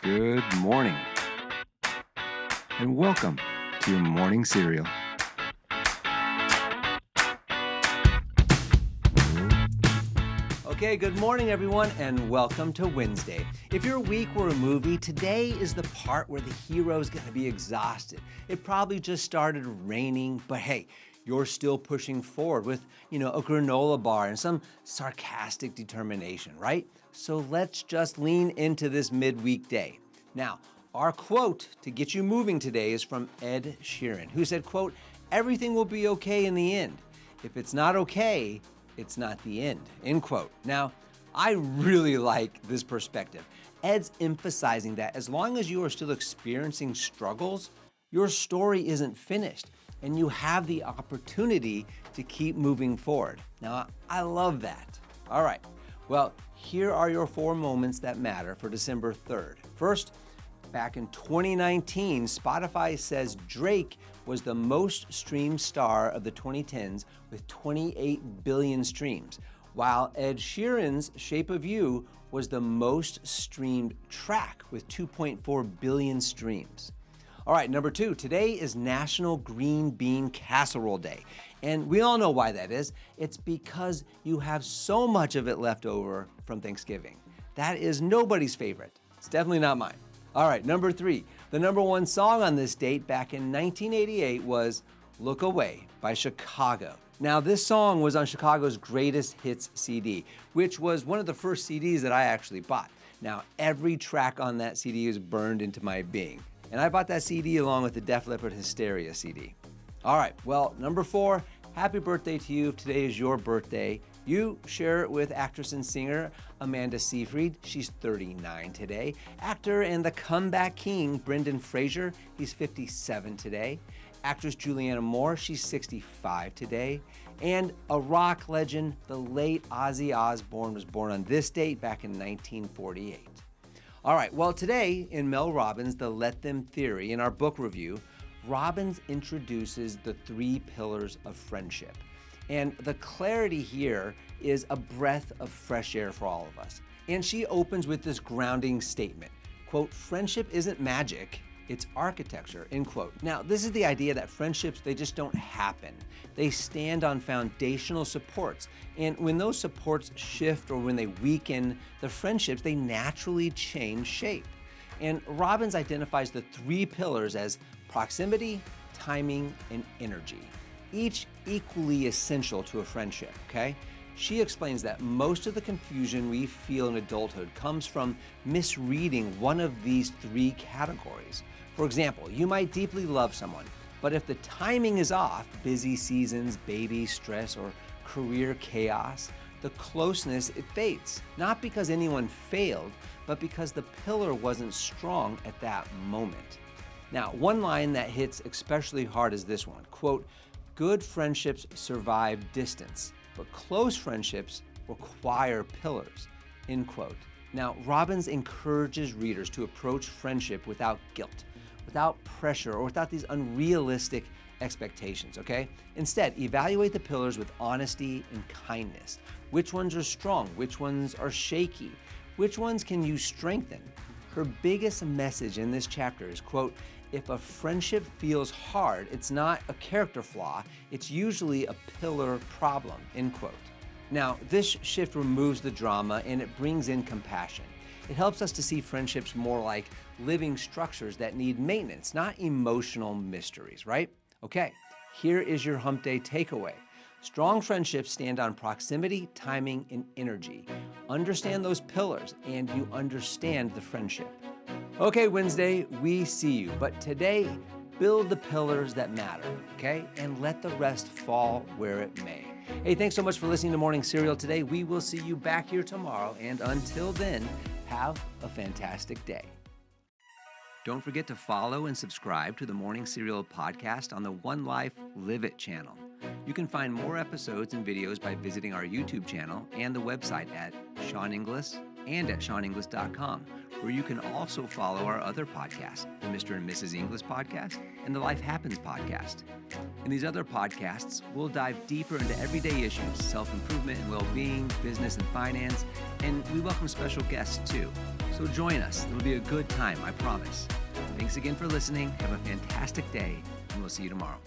Good morning, and welcome to your morning cereal. Okay, good morning, everyone, and welcome to Wednesday. If your week were a movie, today is the part where the hero's going to be exhausted. It probably just started raining, but hey, you're still pushing forward with, a granola bar and some sarcastic determination, right? So let's just lean into this midweek day. Now, our quote to get you moving today is from Ed Sheeran, who said, quote, "Everything will be okay in the end. If it's not okay, it's not the end," end quote. Now, I really like this perspective. Ed's emphasizing that as long as you are still experiencing struggles, your story isn't finished and you have the opportunity to keep moving forward. Now, I love that. All right, well, here are your 4 moments that matter for December 3rd. First, back in 2019, Spotify says Drake was the most streamed star of the 2010s with 28 billion streams, while Ed Sheeran's Shape of You was the most streamed track with 2.4 billion streams. All right, number 2, today is National Green Bean Casserole Day. And we all know why that is. It's because you have so much of it left over from Thanksgiving. That is nobody's favorite. It's definitely not mine. All right, number 3, the number 1 song on this date back in 1988 was Look Away by Chicago. Now, this song was on Chicago's Greatest Hits CD, which was one of the first CDs that I actually bought. Now, every track on that CD is burned into my being. And I bought that CD along with the Def Leppard Hysteria CD. All right, well, number 4, happy birthday to you if today is your birthday. You share it with actress and singer Amanda Seyfried. She's 39 today. Actor and the comeback king Brendan Fraser. He's 57 today. Actress Julianne Moore. She's 65 today. And a rock legend, the late Ozzy Osbourne, was born on this date back in 1948. All right, well, today in Mel Robbins' The Let Them Theory, in our book review, Robbins introduces the 3 pillars of friendship. And the clarity here is a breath of fresh air for all of us. And she opens with this grounding statement, quote, "Friendship isn't magic, it's architecture," end quote. Now, this is the idea that friendships, they just don't happen. They stand on foundational supports. And when those supports shift or when they weaken, the friendships, they naturally change shape. And Robbins identifies the 3 pillars as proximity, timing, and energy, each equally essential to a friendship, okay? She explains that most of the confusion we feel in adulthood comes from misreading one of these 3 categories. For example, you might deeply love someone, but if the timing is off, busy seasons, baby stress, or career chaos, the closeness, it fades. Not because anyone failed, but because the pillar wasn't strong at that moment. Now, one line that hits especially hard is this one, quote, "Good friendships survive distance, but close friendships require pillars," end quote. Now, Robbins encourages readers to approach friendship without guilt, without pressure, or without these unrealistic expectations, okay? Instead, evaluate the pillars with honesty and kindness. Which ones are strong? Which ones are shaky? Which ones can you strengthen? Her biggest message in this chapter is, quote, "If a friendship feels hard, it's not a character flaw, it's usually a pillar problem," end quote. Now, this shift removes the drama and it brings in compassion. It helps us to see friendships more like living structures that need maintenance, not emotional mysteries, right? Okay, here is your hump day takeaway. Strong friendships stand on proximity, timing, and energy. Understand those pillars and you understand the friendship. Okay, Wednesday, we see you. But today, build the pillars that matter, okay? And let the rest fall where it may. Hey, thanks so much for listening to Morning Cereal today. We will see you back here tomorrow. And until then, have a fantastic day. Don't forget to follow and subscribe to the Morning Cereal podcast on the One Life Live It channel. You can find more episodes and videos by visiting our YouTube channel and the website at Sean Inglis and at SeanInglis.com, where you can also follow our other podcasts, the Mr. and Mrs. Inglis podcast and the Life Happens podcast. In these other podcasts, we'll dive deeper into everyday issues, self-improvement and well-being, business and finance, and we welcome special guests too. So So join us. It'll be a good time, I promise. Thanks again for listening. Have a fantastic day, and we'll see you tomorrow.